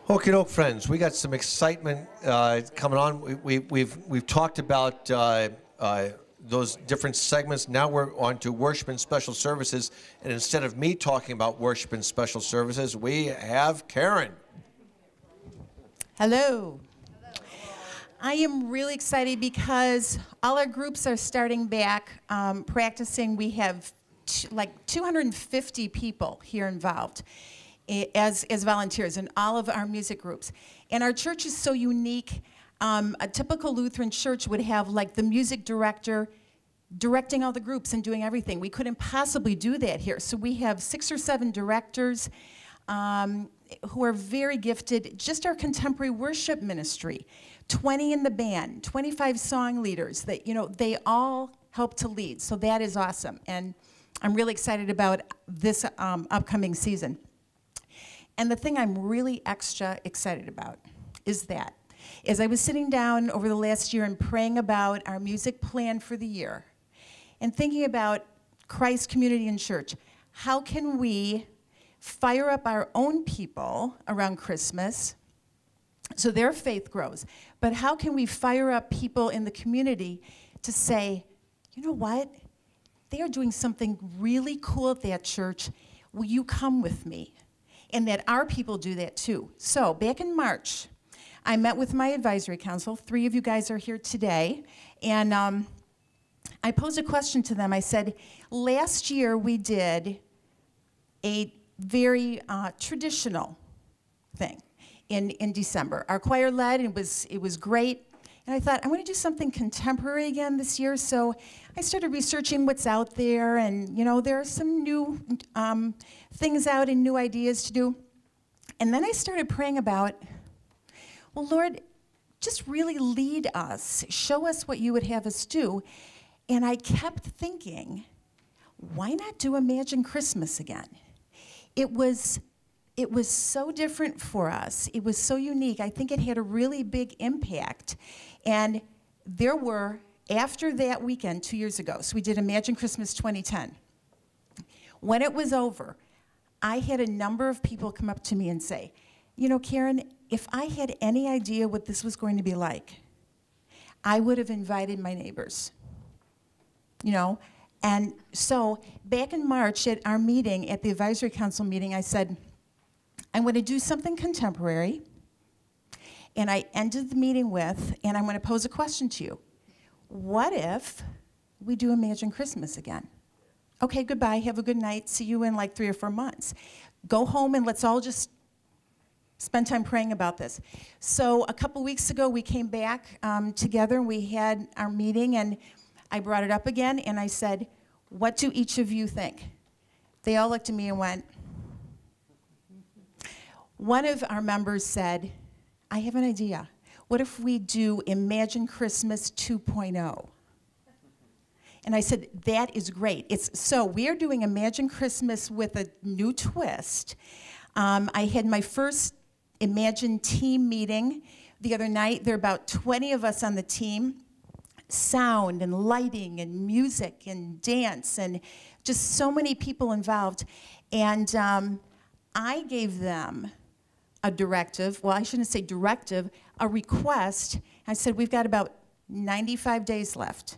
Okie doke, friends. We got some excitement coming on. We've talked about those different segments. Now we're on to worship and special services. And instead of me talking about worship and special services, we have Karen. Hello. I am really excited because all our groups are starting back practicing. We have like 250 people here involved as volunteers in all of our music groups. And our church is so unique. A typical Lutheran church would have like the music director directing all the groups and doing everything. We couldn't possibly do that here. So we have 6 or 7 directors who are very gifted. Just our contemporary worship ministry, 20 in the band, 25 song leaders that, they all help to lead. So that is awesome. And I'm really excited about this upcoming season. And the thing I'm really extra excited about is that as I was sitting down over the last year and praying about our music plan for the year and thinking about Christ Community and Church, how can we fire up our own people around Christmas so their faith grows? But how can we fire up people in the community to say, you know what? They are doing something really cool at that church. Will you come with me? And that our people do that too. So back in March, I met with my advisory council. 3 of you guys are here today. And I posed a question to them. I said, last year we did a very traditional thing in December. Our choir led, and it was great. And I thought, I want to do something contemporary again this year. So I started researching what's out there, and there are some new things out and new ideas to do. And then I started praying about, well, Lord, just really lead us. Show us what you would have us do. And I kept thinking, why not do Imagine Christmas again? It was so different for us. It was so unique. I think it had a really big impact. And there were, after that weekend 2 years ago, so we did Imagine Christmas 2010. When it was over, I had a number of people come up to me and say, Karen, if I had any idea what this was going to be like, I would have invited my neighbors. And so back in March at our meeting, at the advisory council meeting, I said, I'm going to do something contemporary. And I ended the meeting with, and I'm going to pose a question to you. What if we do Imagine Christmas again? Okay, goodbye, have a good night, see you in like 3 or 4 months. Go home and let's all just spend time praying about this. So a couple weeks ago, we came back together, and we had our meeting, and I brought it up again, and I said, what do each of you think? They all looked at me and went. One of our members said, I have an idea. What if we do Imagine Christmas 2.0? And I said, that is great. So we are doing Imagine Christmas with a new twist. I had my first Imagine team meeting the other night. There are about 20 of us on the team. Sound and lighting and music and dance and just so many people involved. And I gave them a directive, well, I shouldn't say directive, a request. I said, we've got about 95 days left.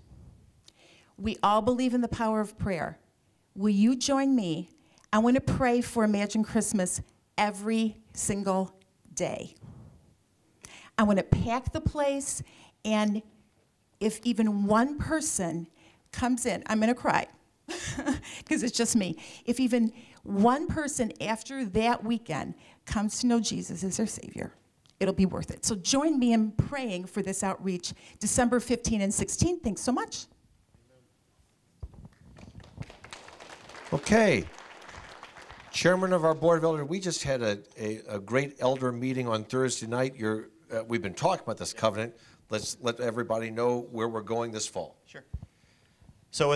We all believe in the power of prayer. Will you join me? I want to pray for Imagine Christmas every single day. I want to pack the place, and if even one person comes in, I'm going to cry because it's just me. If even one person after that weekend comes to know Jesus as their Savior, it'll be worth it. So join me in praying for this outreach, December 15 and 16. Thanks so much. Okay. Chairman of our Board of Elders, we just had a great elder meeting on Thursday night. We've been talking about this covenant. Let's let everybody know where we're going this fall. Sure. So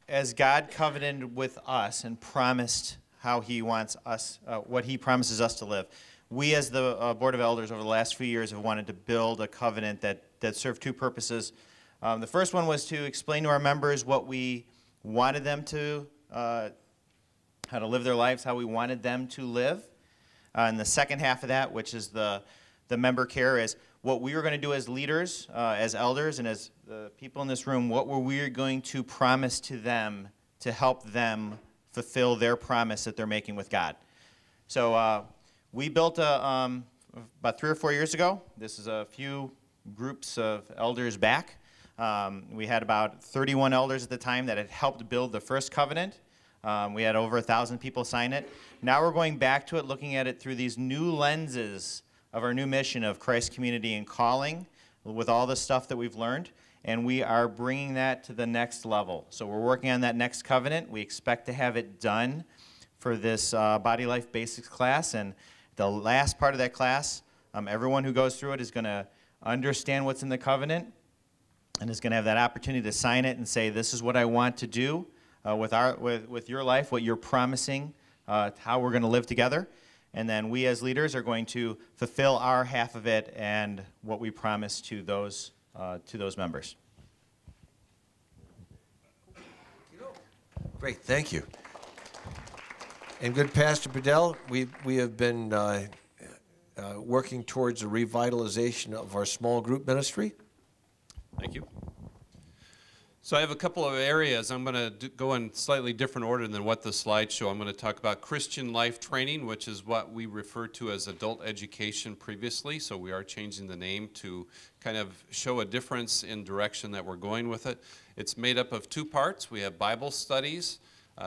as God covenanted with us and promised how he wants us, what he promises us to live, we as the Board of Elders over the last few years have wanted to build a covenant that served 2 purposes. The first one was to explain to our members what we wanted them to, how to live their lives, how we wanted them to live. And the second half of that, which is the member care, is what we were going to do as leaders, as elders, and as the people in this room, what were we going to promise to them to help them fulfill their promise that they're making with God. So we built about 3 or 4 years ago. This is a few groups of elders back. We had about 31 elders at the time that had helped build the first covenant. We had over 1,000 people sign it. Now we're going back to it, looking at it through these new lenses of our new mission of Christ Community and Calling, with all the stuff that we've learned, and we are bringing that to the next level. So we're working on that next covenant. We expect to have it done for this Body Life Basics class, and the last part of that class, everyone who goes through it is going to understand what's in the covenant and is going to have that opportunity to sign it and say, this is what I want to do with your life, what you're promising, how we're going to live together. And then we as leaders are going to fulfill our half of it and what we promise to those members. Great, thank you. And good Pastor Bedell, we have been working towards a revitalization of our small group ministry. Thank you. So I have a couple of areas. I'm going to go in slightly different order than what the slides show. I'm going to talk about Christian life training, which is what we referred to as adult education previously. So we are changing the name to kind of show a difference in direction that we're going with it. It's made up of 2 parts. We have Bible studies.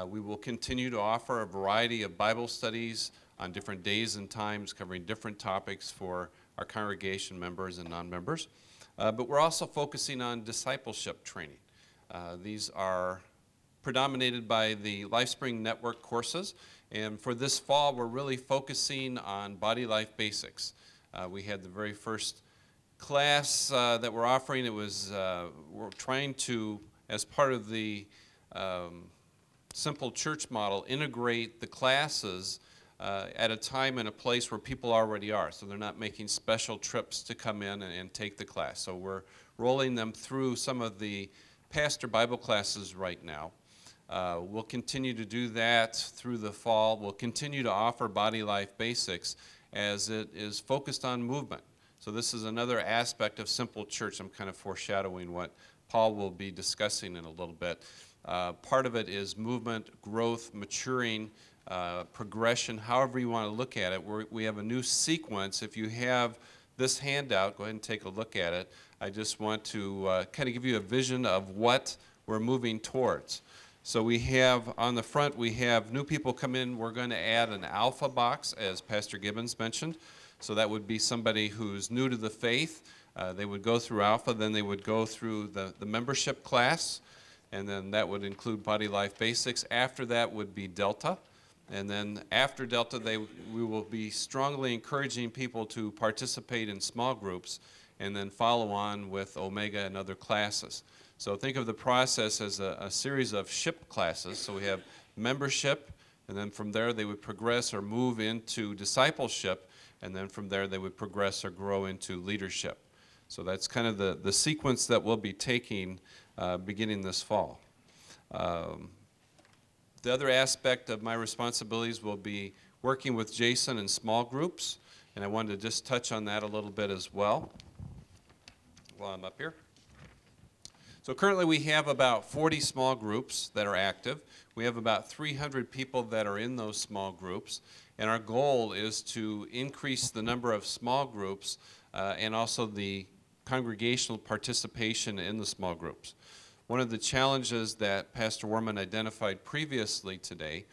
We will continue to offer a variety of Bible studies on different days and times, covering different topics for our congregation members and non-members. But we're also focusing on discipleship training. These are predominated by the LifeSpring Network courses, and for this fall we're really focusing on Body Life Basics. We had the very first class that we're offering. It was, we're trying to, as part of the simple church model, integrate the classes at a time and a place where people already are, so they're not making special trips to come in and take the class. So we're rolling them through some of the pastor Bible classes right now. We'll continue to do that through the fall. We'll continue to offer Body Life Basics as it is focused on movement. So this is another aspect of Simple Church. I'm kind of foreshadowing what Paul will be discussing in a little bit. Part of it is movement, growth, maturing, progression, however you want to look at it. We have a new sequence. If you have this handout, go ahead and take a look at it. I just want to kind of give you a vision of what we're moving towards. So we have, on the front, we have new people come in. We're going to add an alpha box, as Pastor Gibbons mentioned. So that would be somebody who's new to the faith. They would go through alpha, then they would go through the membership class, and then that would include Body Life Basics. After that would be Delta. And then after Delta, we will be strongly encouraging people to participate in small groups and then follow on with Omega and other classes. So think of the process as a series of ship classes. So we have membership, and then from there they would progress or move into discipleship, and then from there they would progress or grow into leadership. So that's kind of the sequence that we'll be taking beginning this fall. The other aspect of my responsibilities will be working with Jason in small groups, and I wanted to just touch on that a little bit as well while I'm up here. So currently we have about 40 small groups that are active. We have about 300 people that are in those small groups, and our goal is to increase the number of small groups and also the congregational participation in the small groups. One of the challenges that Pastor Worman identified previously today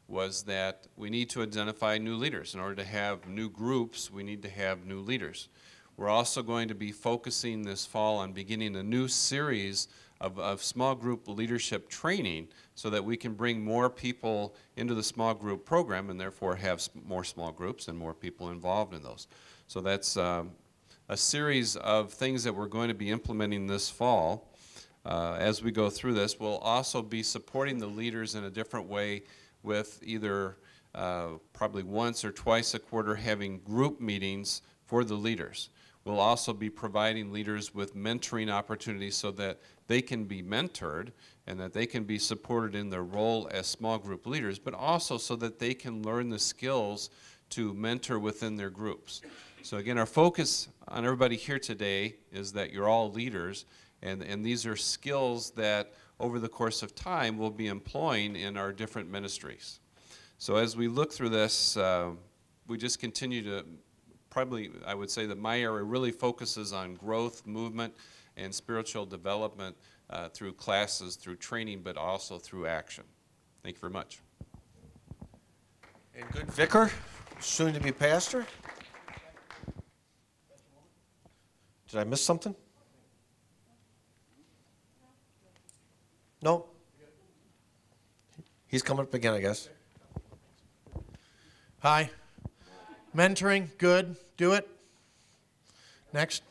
was that we need to identify new leaders. In order to have new groups, we need to have new leaders. We're also going to be focusing this fall on beginning a new series of small group leadership training so that we can bring more people into the small group program and therefore have more small groups and more people involved in those. So that's a series of things that we're going to be implementing this fall. As we go through this, we'll also be supporting the leaders in a different way with either probably once or twice a quarter having group meetings for the leaders. We'll also be providing leaders with mentoring opportunities so that they can be mentored and that they can be supported in their role as small group leaders, but also so that they can learn the skills to mentor within their groups. So again, our focus on everybody here today is that you're all leaders, and these are skills that over the course of time we'll be employing in our different ministries. So as we look through this, we just continue to, probably I would say that my area really focuses on growth, movement, and spiritual development through classes, through training, but also through action. Thank you very much. And good vicar, soon to be pastor. Did I miss something? No? He's coming up again, I guess. Hi. Mentoring, good. Do it. Next.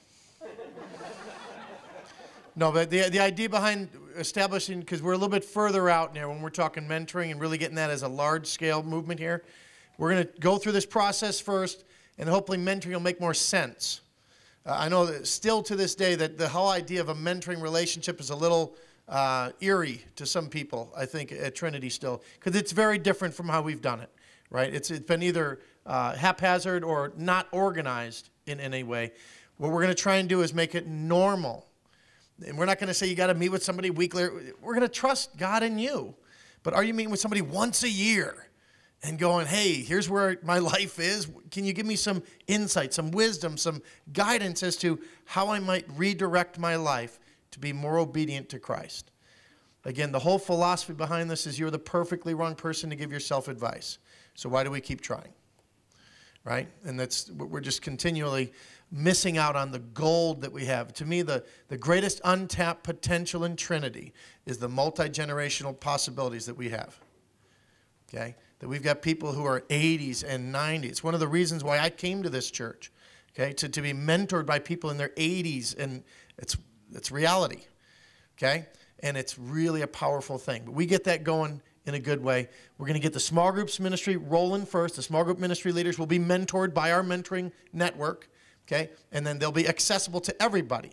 No, but the idea behind establishing, because we're a little bit further out now when we're talking mentoring and really getting that as a large-scale movement here, we're going to go through this process first, and hopefully mentoring will make more sense. I know that still to this day that the whole idea of a mentoring relationship is a little eerie to some people, I think, at Trinity still, because it's very different from how we've done it, right? It's been either haphazard or not organized in any way. What we're going to try and do is make it normal. And we're not going to say you got to meet with somebody weekly. We're going to trust God in you. But are you meeting with somebody once a year and going, hey, here's where my life is. Can you give me some insight, some wisdom, some guidance as to how I might redirect my life to be more obedient to Christ? Again, the whole philosophy behind this is you're the perfectly wrong person to give yourself advice. So why do we keep trying? Right? And we're just continually missing out on the gold that we have. To me, the greatest untapped potential in Trinity is the multi-generational possibilities that we have. Okay? That we've got people who are 80s and 90s. It's one of the reasons why I came to this church. Okay? To be mentored by people in their 80s, and it's reality. Okay? And it's really a powerful thing. But we get that going in a good way. We're going to get the small groups ministry rolling first. The small group ministry leaders will be mentored by our mentoring network. Okay? And then they'll be accessible to everybody.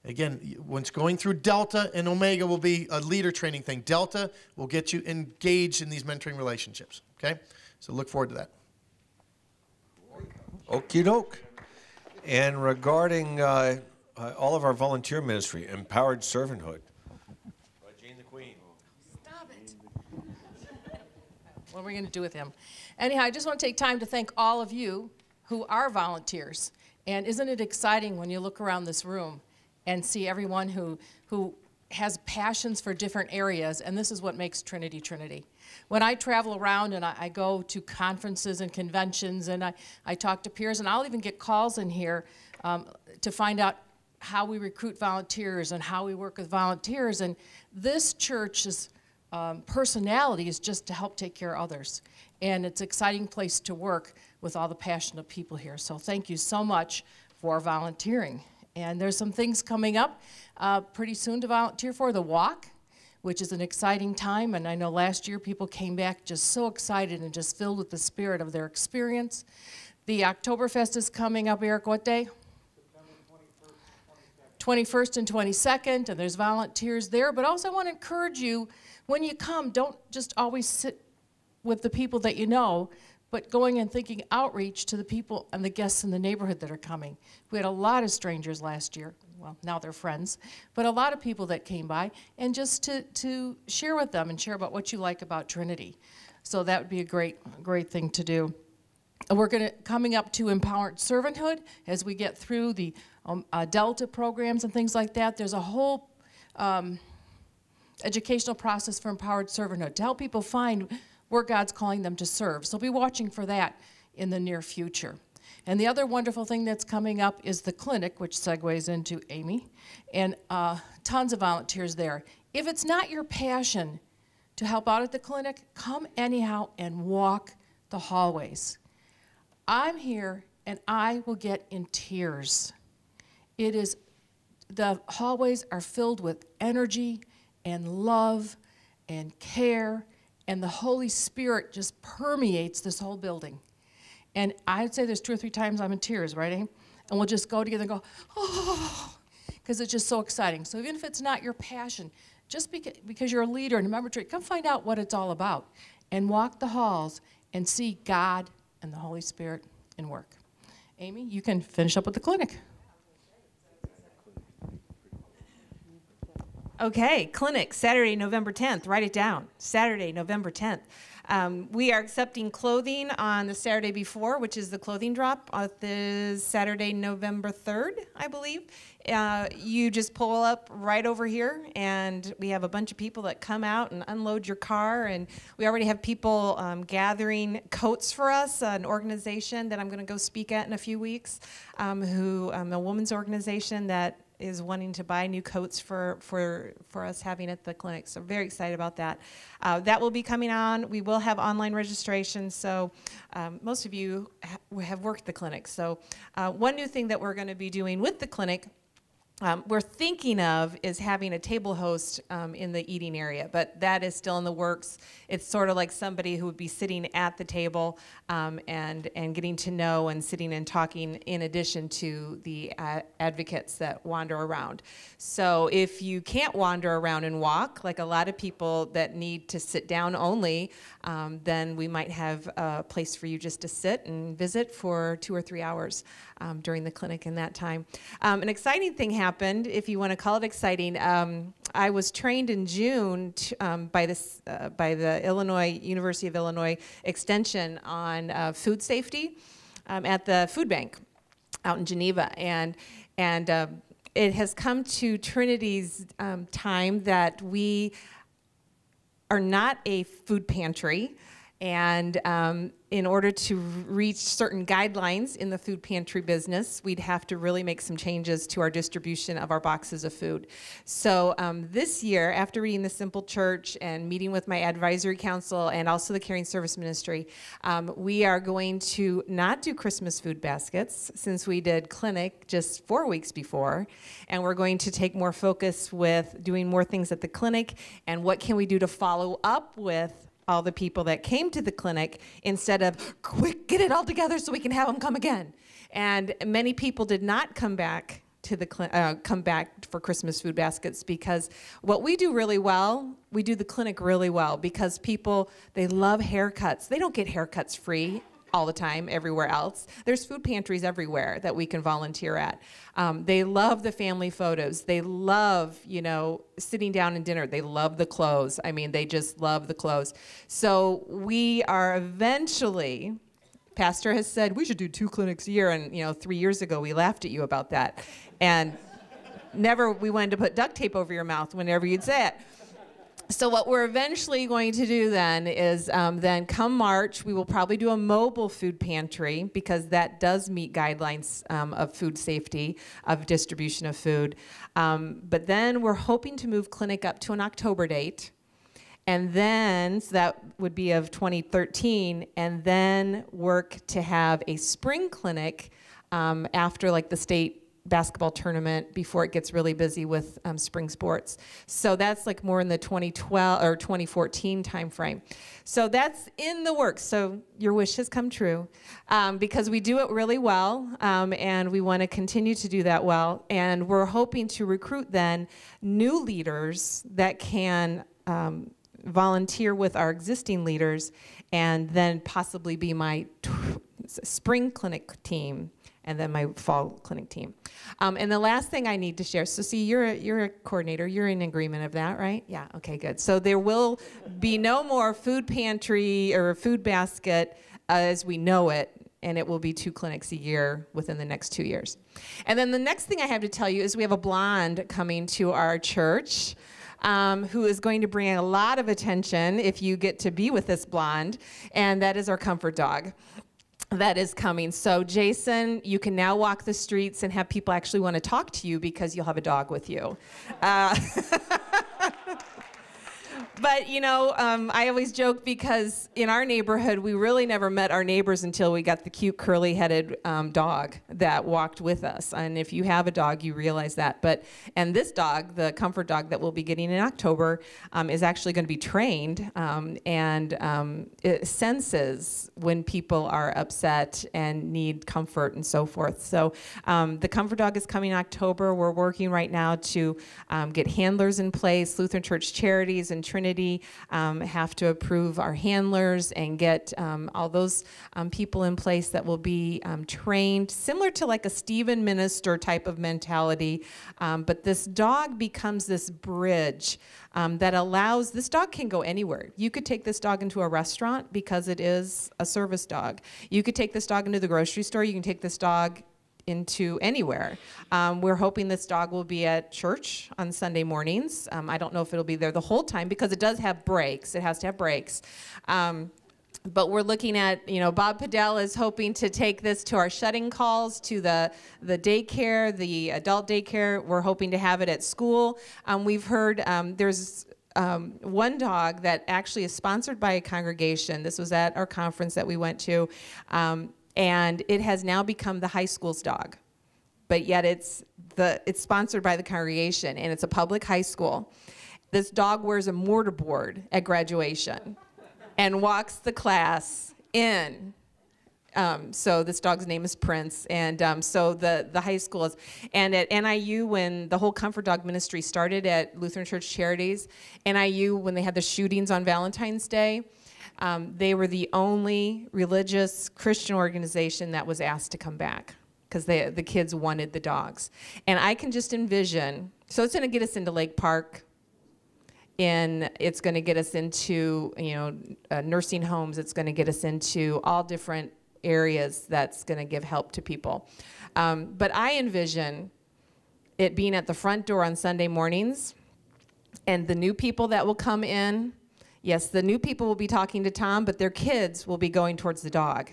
Again, once going through Delta and Omega will be a leader training thing. Delta will get you engaged in these mentoring relationships. Okay? So look forward to that. Okie doke. And regarding all of our volunteer ministry, empowered servanthood. Jane the Queen. Stop it. What are we going to do with him? Anyhow, I just want to take time to thank all of you who are volunteers. And isn't it exciting when you look around this room and see everyone who has passions for different areas, and this is what makes Trinity Trinity. When I travel around and I go to conferences and conventions and I talk to peers, and I'll even get calls in here to find out how we recruit volunteers and how we work with volunteers, and this church's personality is just to help take care of others. And it's an exciting place to work with all the passionate people here. So thank you so much for volunteering. And there's some things coming up pretty soon to volunteer for. The walk, which is an exciting time. And I know last year people came back just so excited and just filled with the spirit of their experience. The Oktoberfest is coming up, Eric, what day? September 21st and 22nd, and there's volunteers there. But also I want to encourage you, when you come, don't just always sit with the people that you know, but going and thinking outreach to the people and the guests in the neighborhood that are coming. We had a lot of strangers last year. Well, now they're friends, but a lot of people that came by, and just to share with them and share about what you like about Trinity. So that would be a great thing to do. And we're coming up to empowered servanthood as we get through the Delta programs and things like that. There's a whole educational process for empowered servanthood to help people find where God's calling them to serve. So be watching for that in the near future. And the other wonderful thing that's coming up is the clinic, which segues into Amy, and tons of volunteers there. If it's not your passion to help out at the clinic, come anyhow and walk the hallways. I'm here and I will get in tears. The hallways are filled with energy and love and care, and the Holy Spirit just permeates this whole building. And I'd say there's 2 or 3 times I'm in tears, right, Aim? And we'll just go together and go, oh, because it's just so exciting. So even if it's not your passion, just because you're a leader and a member of church, come find out what it's all about and walk the halls and see God and the Holy Spirit in work. Amy, you can finish up with the clinic. Okay, clinic, Saturday, November 10th. Write it down. Saturday, November 10th. We are accepting clothing on the Saturday before, which is the clothing drop on the Saturday, November 3rd, I believe. You just pull up right over here, and we have a bunch of people that come out and unload your car, and we already have people gathering coats for us, an organization that I'm going to go speak at in a few weeks, a women's organization that is wanting to buy new coats for us having at the clinic. So very excited about that. That will be coming on. We will have online registration. So most of you have worked the clinic. So one new thing that we're going to be doing with the clinic we're thinking of is having a table host in the eating area, but that is still in the works. It's sort of like somebody who would be sitting at the table and getting to know and sitting and talking in addition to the advocates that wander around. So if you can't wander around and walk, like a lot of people that need to sit down only, then we might have a place for you just to sit and visit for 2 or 3 hours during the clinic in that time. An exciting thing happened, if you want to call it exciting. I was trained in June by the University of Illinois Extension on food safety at the food bank out in Geneva, and it has come to Trinity's time that we are not a food pantry, and in order to reach certain guidelines in the food pantry business, we'd have to really make some changes to our distribution of our boxes of food. So this year, after reading The Simple Church and meeting with my advisory council and also the Caring Service Ministry, we are going to not do Christmas food baskets since we did clinic just 4 weeks before, and we're going to take more focus with doing more things at the clinic and what can we do to follow up with all the people that came to the clinic instead of, quick, get it all together so we can have them come again. And many people did not come back to the come back for Christmas food baskets because what we do really well, we do the clinic really well because people, they love haircuts. They don't get haircuts free all the time everywhere else. There's food pantries everywhere that we can volunteer at. They love the family photos. They love, sitting down and dinner. They love the clothes. I mean, they just love the clothes. So we are eventually, Pastor has said, we should do 2 clinics a year. And, 3 years ago, we laughed at you about that. And we wanted to put duct tape over your mouth whenever you'd say it. So what we're eventually going to do then is then come March, we will probably do a mobile food pantry because that does meet guidelines of food safety, of distribution of food. But then we're hoping to move clinic up to an October date. And then, so that would be of 2013, and then work to have a spring clinic after like the state basketball tournament before it gets really busy with spring sports. So that's like more in the 2012 or 2014 timeframe. So that's in the works. So your wish has come true because we do it really well and we want to continue to do that well. And we're hoping to recruit then new leaders that can volunteer with our existing leaders and then possibly be my spring clinic team and then my fall clinic team. And the last thing I need to share, so see, you're a coordinator, you're in agreement of that, right? Yeah, okay, good. So there will be no more food pantry or food basket as we know it, and it will be 2 clinics a year within the next 2 years. And then the next thing I have to tell you is we have a blonde coming to our church who is going to bring a lot of attention if you get to be with this blonde, and that is our comfort dog. That is coming. So Jason, you can now walk the streets and have people actually want to talk to you because you'll have a dog with you. But, I always joke because in our neighborhood, we really never met our neighbors until we got the cute curly-headed dog that walked with us. And if you have a dog, you realize that. And this dog, the comfort dog that we'll be getting in October, is actually going to be trained and it senses when people are upset and need comfort and so forth. So the comfort dog is coming in October. We're working right now to get handlers in place. Lutheran Church Charities and Trinity Trinity have to approve our handlers and get all those people in place that will be trained, similar to like a Stephen Minister type of mentality. But this dog becomes this bridge that allows, this dog can go anywhere. You could take this dog into a restaurant because it is a service dog. You could take this dog into the grocery store. You can take this dog into anywhere. We're hoping this dog will be at church on Sunday mornings. I don't know if it'll be there the whole time because it does have breaks. It has to have breaks. But we're looking at, Bob Padell is hoping to take this to our shutting calls, to the daycare, the adult daycare. We're hoping to have it at school. We've heard there's one dog that actually is sponsored by a congregation. This was at our conference that we went to. And it has now become the high school's dog. But yet it's sponsored by the congregation, and it's a public high school. This dog wears a mortarboard at graduation and walks the class in. So this dog's name is Prince, and so the high school is, and at NIU, when the whole Comfort Dog ministry started at Lutheran Church Charities, NIU, when they had the shootings on Valentine's Day, they were the only religious Christian organization that was asked to come back because the kids wanted the dogs. And I can just envision, so it's going to get us into Lake Park, and it's going to get us into nursing homes. It's going to get us into all different areas that's going to give help to people. But I envision it being at the front door on Sunday mornings, and the new people that will come in. Yes, the new people will be talking to Tom, but their kids will be going towards the dog.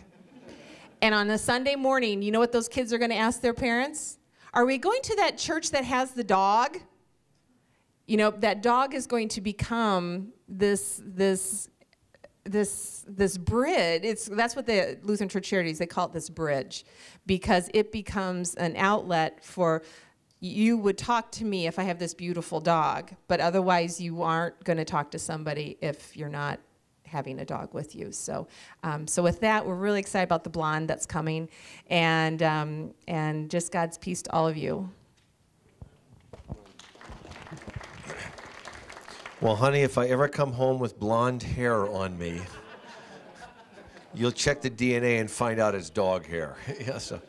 And on a Sunday morning, you know what those kids are going to ask their parents? Are we going to that church that has the dog? That dog is going to become this bridge. That's what the Lutheran Church Charities, they call it this bridge, because it becomes an outlet for, you would talk to me if I have this beautiful dog, but otherwise you aren't going to talk to somebody if you're not having a dog with you. So with that, we're really excited about the blonde that's coming, and just God's peace to all of you. Well, honey, if I ever come home with blonde hair on me, you'll check the DNA and find out it's dog hair. Yeah, so.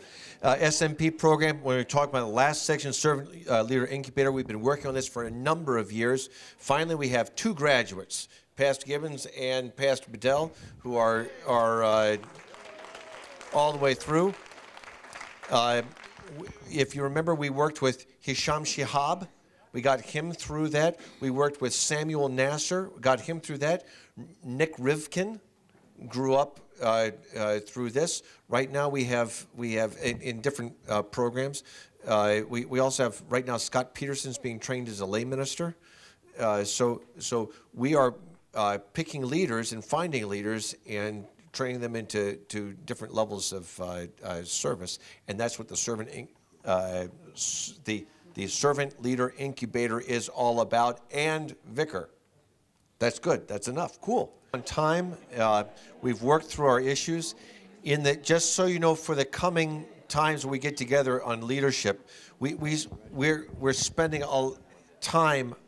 SMP program, when we talked about the last section, Servant Leader Incubator, we've been working on this for a number of years. Finally, we have 2 graduates, Pastor Gibbons and Pastor Bedell, who are all the way through. If you remember, we worked with Hisham Shihab. We got him through that. We worked with Samuel Nasser, got him through that. Nick Rivkin grew up through this. Right now we have in different programs. We also have right now Scott Peterson's being trained as a lay minister. So we are picking leaders and finding leaders and training them into different levels of service, and that's what the Servant Leader Incubator is all about. And Vicar, that's good. That's enough. Cool. On time, we've worked through our issues. Just so you know, for the coming times we get together on leadership, we're spending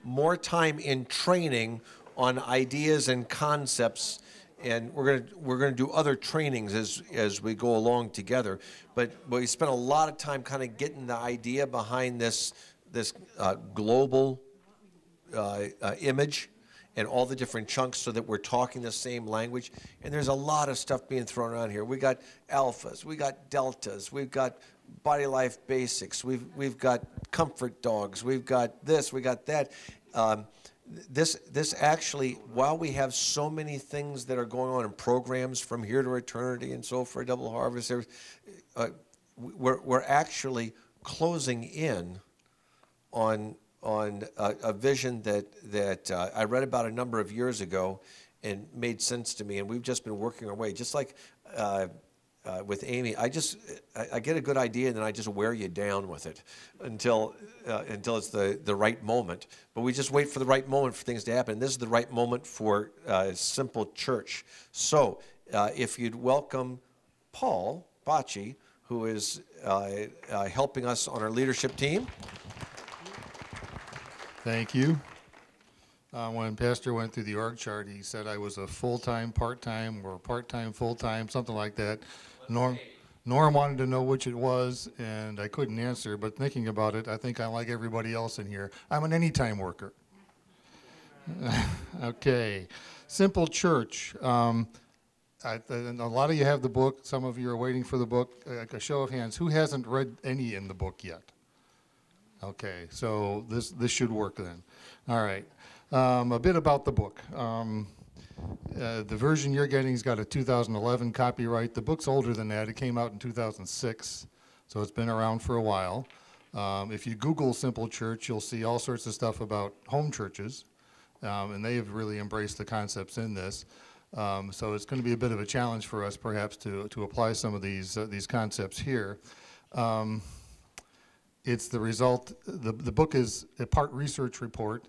more time in training on ideas and concepts, and we're gonna do other trainings as we go along together. But we spent a lot of time kind of getting the idea behind this global image and all the different chunks so that we're talking the same language. And there's a lot of stuff being thrown around here. We got alphas, we got deltas, we've got body life basics, we've got comfort dogs, we've got this, we got that. This actually, while we have so many things that are going on in programs from here to eternity and so for Double Harvest, we're actually closing in on a vision that I read about a number of years ago and made sense to me, and we've just been working our way. Just like with Amy, I get a good idea and then I just wear you down with it until it's the right moment. But we just wait for the right moment for things to happen. This is the right moment for Simple Church. So if you'd welcome Paul Bocci, who is helping us on our leadership team. Thank you. When Pastor went through the org chart, he said I was a full-time, part-time, or part-time, full-time, something like that. Norm wanted to know which it was, and I couldn't answer, but thinking about it, I think I'm like everybody else in here. I'm an anytime worker. Okay. Simple Church. A lot of you have the book. Some of you are waiting for the book. A show of hands. Who hasn't read any in the book yet? Okay, so this should work then. All right. A bit about the book. The version you're getting's got a 2011 copyright. The book's older than that. It came out in 2006, so it's been around for a while. If you Google Simple Church, you'll see all sorts of stuff about home churches, and they have really embraced the concepts in this. So it's going to be a bit of a challenge for us, perhaps, to apply some of these concepts here. It's the result. The book is a part research report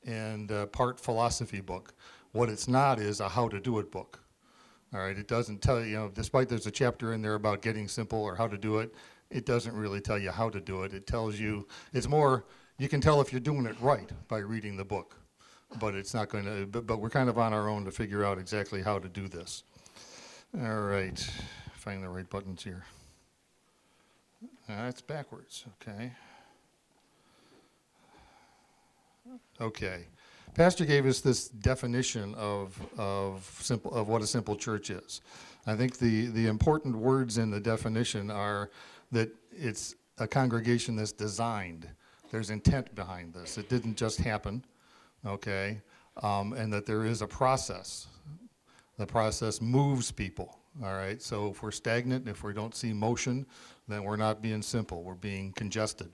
and part philosophy book. What it's not is a how-to-do-it book. All right, it doesn't tell you, despite there's a chapter in there about getting simple or how to do it, it doesn't really tell you how to do it. It tells you, it's more, you can tell if you're doing it right by reading the book, but it's not going to, but we're kind of on our own to figure out exactly how to do this. All right, find the right buttons here. That's backwards, okay. Okay. Pastor gave us this definition of what a simple church is. I think the important words in the definition are that it's a congregation that's designed. There's intent behind this. It didn't just happen, okay, and that there is a process. The process moves people, all right? So if we're stagnant, if we don't see motion, then we're not being simple. We're being congested,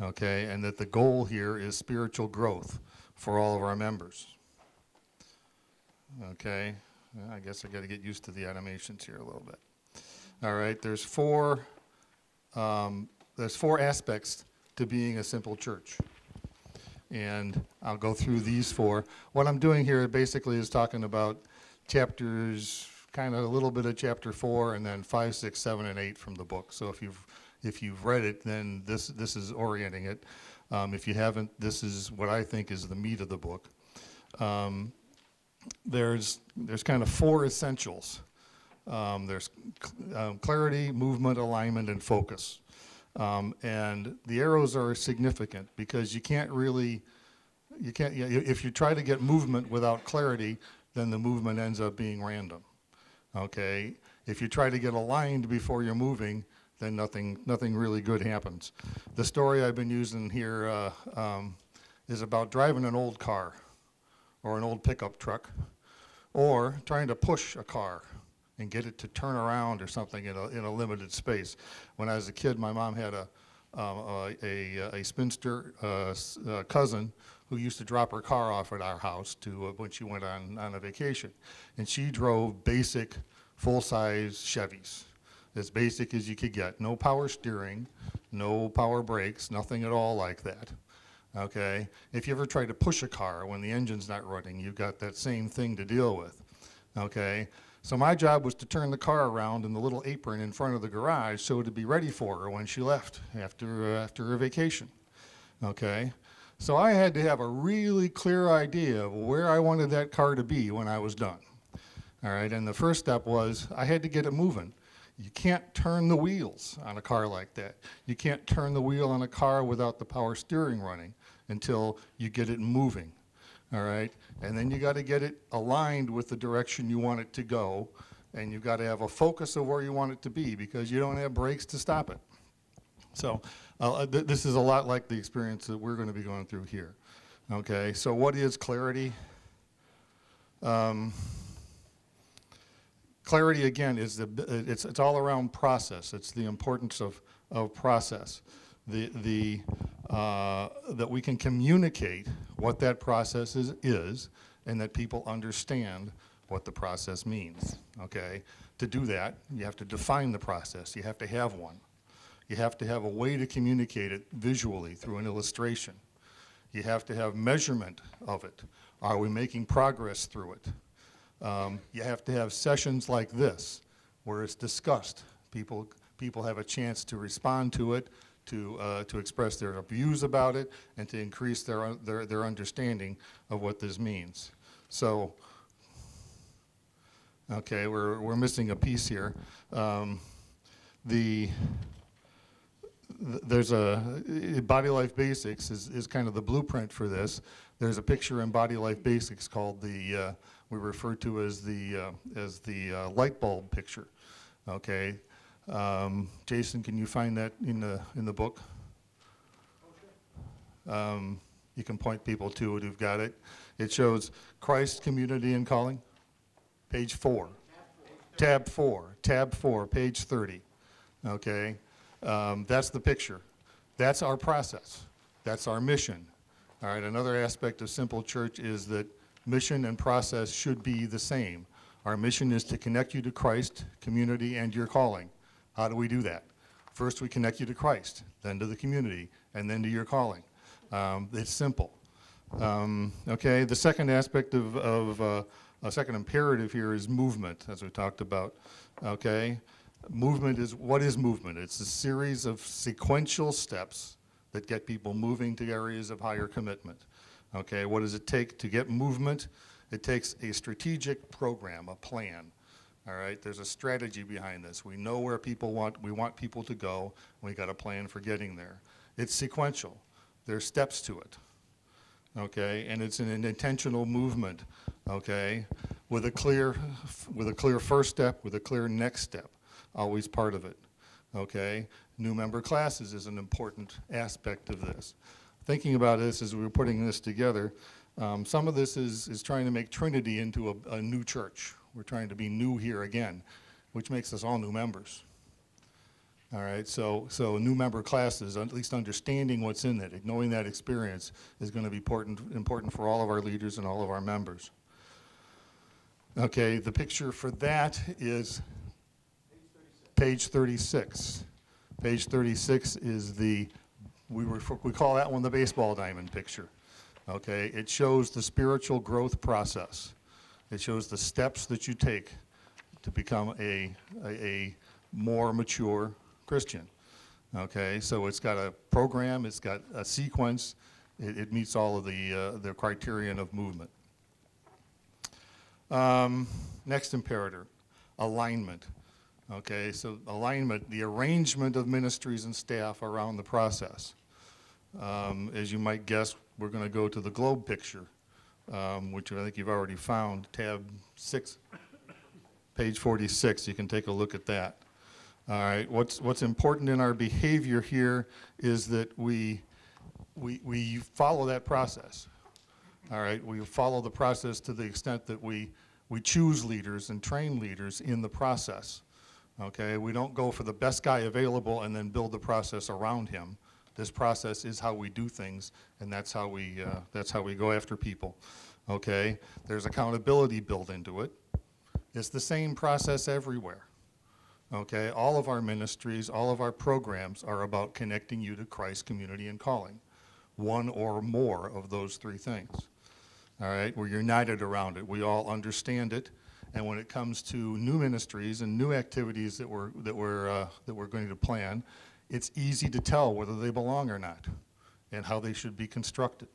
okay? And that the goal here is spiritual growth for all of our members. Okay, I guess I got to get used to the animations here a little bit. All right, there's four aspects to being a simple church, and I'll go through these four. What I'm doing here basically is talking about chapters, kind of a little bit of chapter 4, and then 5, 6, 7, and 8 from the book. So if you've read it, then this is orienting it. If you haven't, this is what I think is the meat of the book. There's kind of 4 essentials. There's clarity, movement, alignment, and focus. And the arrows are significant because you can't, if you try to get movement without clarity, then the movement ends up being random. Okay? If you try to get aligned before you're moving, then nothing really good happens. The story I've been using here is about driving an old car or an old pickup truck, or trying to push a car and get it to turn around or something in a limited space. When I was a kid, my mom had a spinster cousin who used to drop her car off at our house when she went on a vacation, and she drove basic full-size Chevys. As basic as you could get. No power steering, no power brakes, nothing at all like that. Okay? If you ever try to push a car when the engine's not running, you've got that same thing to deal with. Okay? So my job was to turn the car around in the little apron in front of the garage so to be ready for her when she left after her vacation. Okay? So I had to have a really clear idea of where I wanted that car to be when I was done. All right? And the first step was I had to get it moving. You can't turn the wheels on a car like that. You can't turn the wheel on a car without the power steering running until you get it moving, all right? And then you got to get it aligned with the direction you want it to go, and you've got to have a focus of where you want it to be because you don't have brakes to stop it. So this is a lot like the experience that we're going to be going through here, okay? So what is clarity? Clarity, again, is it's all around process. It's the importance of process. That we can communicate what that process is, and that people understand what the process means, okay? To do that, you have to define the process. You have to have one. You have to have a way to communicate it visually through an illustration. You have to have measurement of it. Are we making progress through it? You have to have sessions like this where it's discussed. People have a chance to respond to it, to express their views about it and to increase their understanding of what this means. So, okay, we're missing a piece here. There's Body Life Basics is kind of the blueprint for this. There's a picture in Body Life Basics called we refer to as the light bulb picture. Okay, Jason, can you find that in the book? You can point people to it who've got it. It shows Christ, community, and calling. Page 4. Tab 4, page 30. Okay, that's the picture. That's our process. That's our mission. All right, another aspect of Simple Church is that mission and process should be the same. Our mission is to connect you to Christ, community, and your calling. How do we do that? First, we connect you to Christ, then to the community, and then to your calling. It's simple. Okay, the second aspect of a second imperative here is movement, as we talked about. Okay, movement is, what is movement? It's a series of sequential steps that get people moving to areas of higher commitment. Okay, what does it take to get movement? It takes a strategic program, a plan. All right, there's a strategy behind this. We know where we want people to go, and we got a plan for getting there. It's sequential. There's steps to it. Okay, and it's an intentional movement. Okay, with a clear first step, with a clear next step, always part of it. Okay, new member classes is an important aspect of this. Thinking about this as we were putting this together, some of this is trying to make Trinity into a new church. We're trying to be new here again, which makes us all new members. All right, so new member classes, at least understanding what's in it, knowing that experience is going to be important for all of our leaders and all of our members. Okay, the picture for that is page 36. Page 36 is we call that one the baseball diamond picture. Okay, it shows the spiritual growth process. It shows the steps that you take to become a more mature Christian. Okay, so it's got a program, it's got a sequence, it meets all of the criterion of movement. Next imperative, alignment. Okay, so alignment, the arrangement of ministries and staff around the process. As you might guess, we're going to go to the globe picture, which I think you've already found, tab 6, page 46. You can take a look at that. All right, what's important in our behavior here is that we follow that process. All right, we follow the process to the extent that we choose leaders and train leaders in the process. Okay, we don't go for the best guy available and then build the process around him. This process is how we do things, and that's how we go after people. Okay, there's accountability built into it. It's the same process everywhere. Okay, all of our ministries, all of our programs are about connecting you to Christ, community, and calling. One or more of those three things. All right, we're united around it. We all understand it, and when it comes to new ministries and new activities that we're going to plan, it's easy to tell whether they belong or not, and how they should be constructed.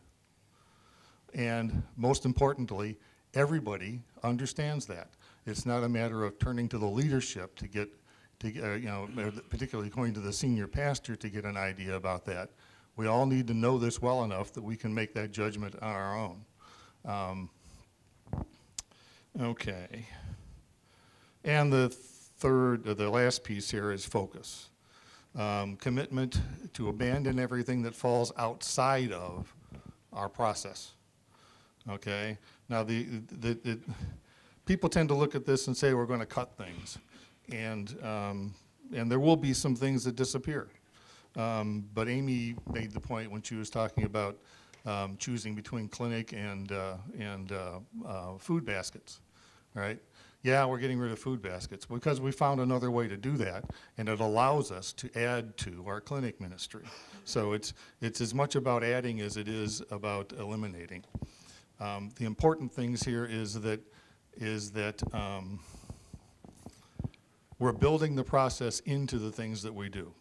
And most importantly, everybody understands that. It's not a matter of turning to the leadership to get, particularly going to the senior pastor to get an idea about that. We all need to know this well enough that we can make that judgment on our own. Okay. And the last piece here is focus. Commitment to abandon everything that falls outside of our process. Okay. Now people tend to look at this and say we're going to cut things, and there will be some things that disappear. But Amy made the point when she was talking about choosing between clinic and food baskets. All right. Yeah, we're getting rid of food baskets because we found another way to do that, and it allows us to add to our clinic ministry. So it's as much about adding as it is about eliminating. The important things here is that we're building the process into the things that we do.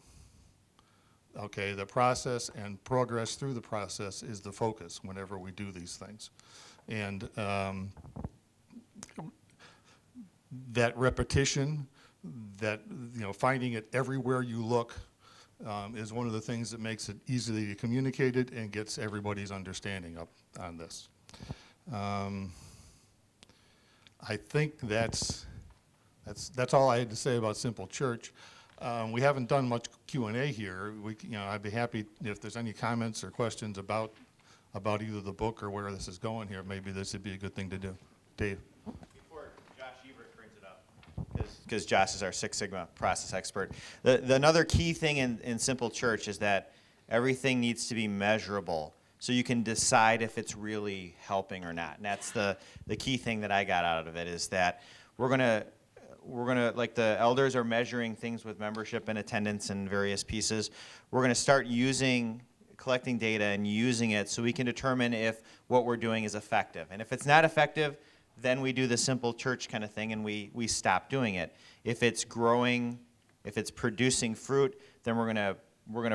Okay, the process and progress through the process is the focus whenever we do these things. And that repetition, that, you know, finding it everywhere you look is one of the things that makes it easily communicated and gets everybody's understanding up on this. I think that's all I had to say about Simple Church. We haven't done much Q&A here. I'd be happy if there's any comments or questions about either the book or where this is going here. Maybe this would be a good thing to do. Dave. Before Josh Ebert brings it up, because Josh is our Six Sigma process expert. Another key thing in Simple Church is that everything needs to be measurable, so you can decide if it's really helping or not. And that's the key thing that I got out of it, is that we're gonna, like the elders are measuring things with membership and attendance and various pieces. We're gonna start collecting data and using it so we can determine if what we're doing is effective. And if it's not effective, then we do the Simple Church kind of thing and we stop doing it. If it's growing, if it's producing fruit, then we're gonna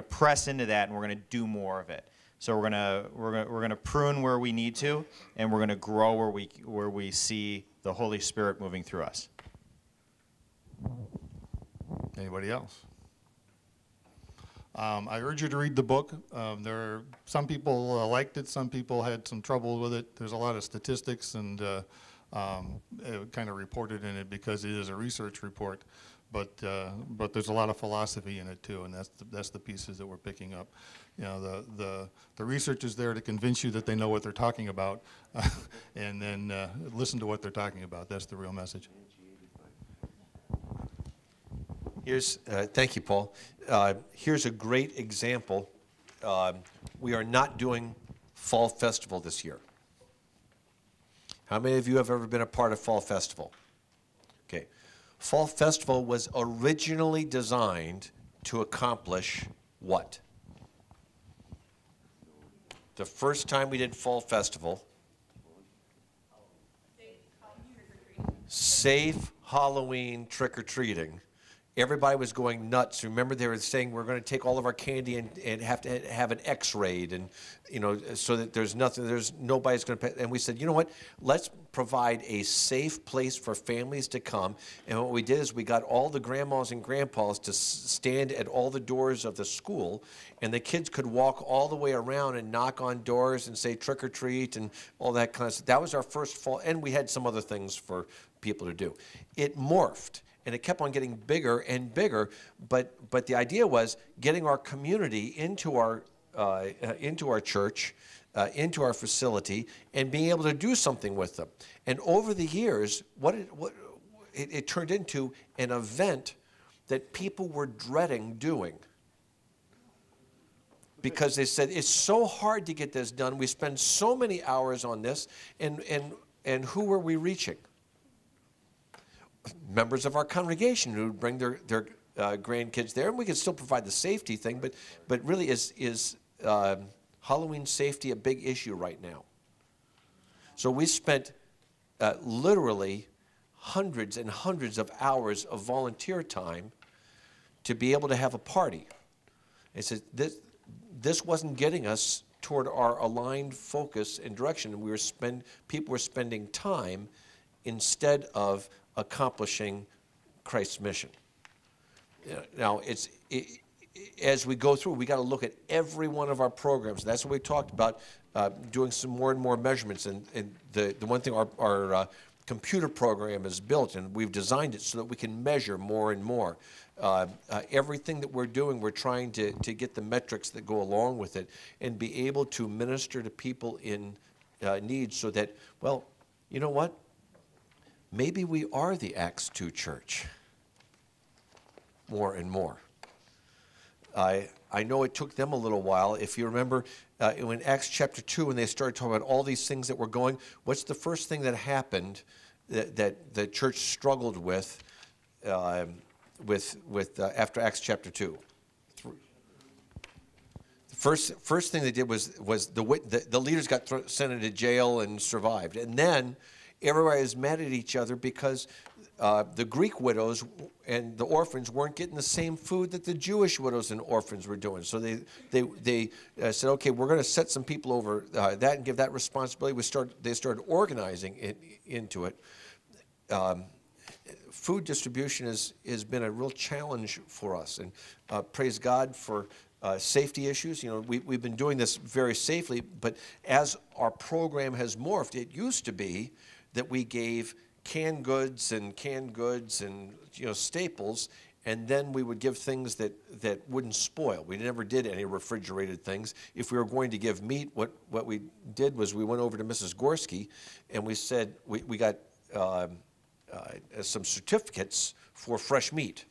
press into that and we're gonna do more of it. So we're gonna prune where we need to, and we're gonna grow where we see the Holy Spirit moving through us. Anybody else? I urge you to read the book. Some people liked it, some people had some trouble with it. There's a lot of statistics and kind of reported in it because it is a research report. But there's a lot of philosophy in it too, and that's the pieces that we're picking up. You know, the research is there to convince you that they know what they're talking about, and then listen to what they're talking about. That's the real message. Thank you, Paul. Here's a great example. We are not doing Fall Festival this year. How many of you have ever been a part of Fall Festival? Okay. Fall Festival was originally designed to accomplish what? The first time we did Fall Festival, safe Halloween trick-or-treating. Everybody was going nuts. Remember, they were saying we're going to take all of our candy and have to have an X-rayed, and so that there's nobody's going to pay. And we said, you know what? Let's provide a safe place for families to come. And what we did is we got all the grandmas and grandpas to stand at all the doors of the school, and the kids could walk all the way around and knock on doors and say trick or treat and all that kind of stuff. That was our first fall, and we had some other things for people to do. It morphed. And it kept on getting bigger and bigger, but the idea was getting our community into our church, into our facility, and being able to do something with them. And over the years, it turned into an event that people were dreading doing, because they said it's so hard to get this done. We spend so many hours on this, and who are we reaching? Members of our congregation who would bring their grandkids there, and we can still provide the safety thing, but really is Halloween safety a big issue right now? So we spent literally hundreds and hundreds of hours of volunteer time to be able to have a party. It says this wasn't getting us toward our aligned focus and direction, and people were spending time instead of accomplishing Christ's mission. Now, as we go through, we got to look at every one of our programs. That's what we talked about, doing some more and more measurements. And the one thing, our computer program is built, and we've designed it so that we can measure more and more. Everything that we're doing, we're trying to get the metrics that go along with it and be able to minister to people in need, so that, well, you know what? Maybe we are the Acts 2 church more and more. I know it took them a little while. If you remember, in Acts chapter 2, when they started talking about all these things that were going, what's the first thing that happened that the church struggled with after Acts chapter 2? The first thing they did was the leaders got sent into jail and survived. And then everybody was mad at each other because the Greek widows and the orphans weren't getting the same food that the Jewish widows and orphans were doing. So they said, okay, we're going to set some people over that and give that responsibility. They started organizing it into it. Food distribution has been a real challenge for us, and praise God for safety issues. You know, we've been doing this very safely, but as our program has morphed, it used to be that we gave canned goods and staples, and then we would give things that wouldn't spoil. We never did any refrigerated things. If we were going to give meat, what we did was we went over to Mrs. Gorski, and we said we got some certificates for fresh meat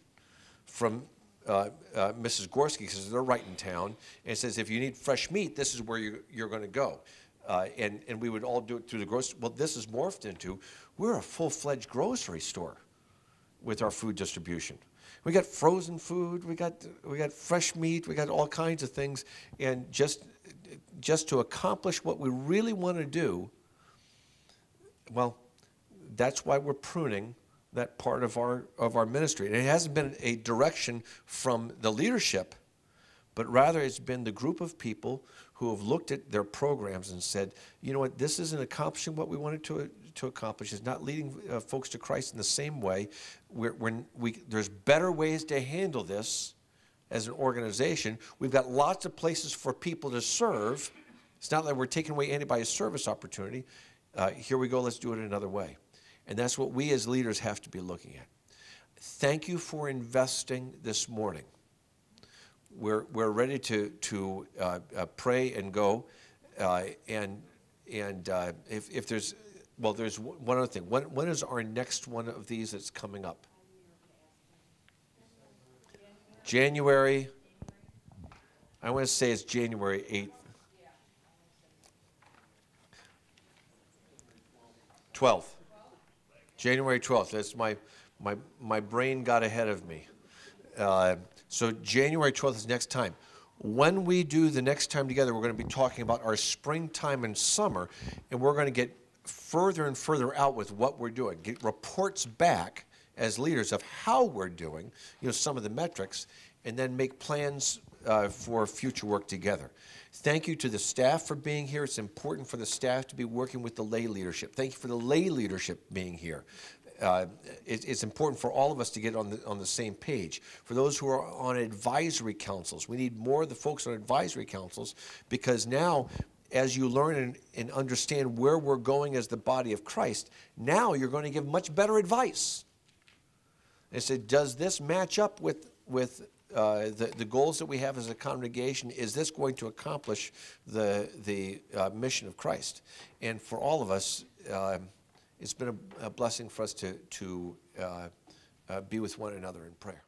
from Mrs. Gorski, because they're right in town, and it says if you need fresh meat, this is where you're going to go. And we would all do it through the grocery. Well, this is morphed into, we're a full-fledged grocery store with our food distribution. We got frozen food, we got fresh meat, we got all kinds of things, and just to accomplish what we really want to do, well, that's why we're pruning that part of our ministry. And it hasn't been a direction from the leadership, but rather it's been the group of people who have looked at their programs and said, you know what, this isn't accomplishing what we wanted to accomplish. It's not leading folks to Christ in the same way. There's better ways to handle this as an organization. We've got lots of places for people to serve. It's not like we're taking away anybody's service opportunity. Here we go, let's do it another way. And that's what we as leaders have to be looking at. Thank you for investing this morning. We're ready to pray and go, and if there's one other thing. When is our next one of these that's coming up? January. I want to say it's January 8th. 12th. January 12th. That's my brain got ahead of me. So January 12th is next time. When we do the next time together, we're going to be talking about our springtime and summer, and we're going to get further and further out with what we're doing, get reports back as leaders of how we're doing, some of the metrics, and then make plans for future work together. Thank you to the staff for being here. It's important for the staff to be working with the lay leadership. Thank you for the lay leadership being here. It's important for all of us to get on the same page. For those who are on advisory councils, we need more of the folks on advisory councils, because now, as you learn and understand where we're going as the body of Christ, now you're going to give much better advice. And say, does this match up with the goals that we have as a congregation? Is this going to accomplish the mission of Christ? And for all of us, it's been a blessing for us to be with one another in prayer.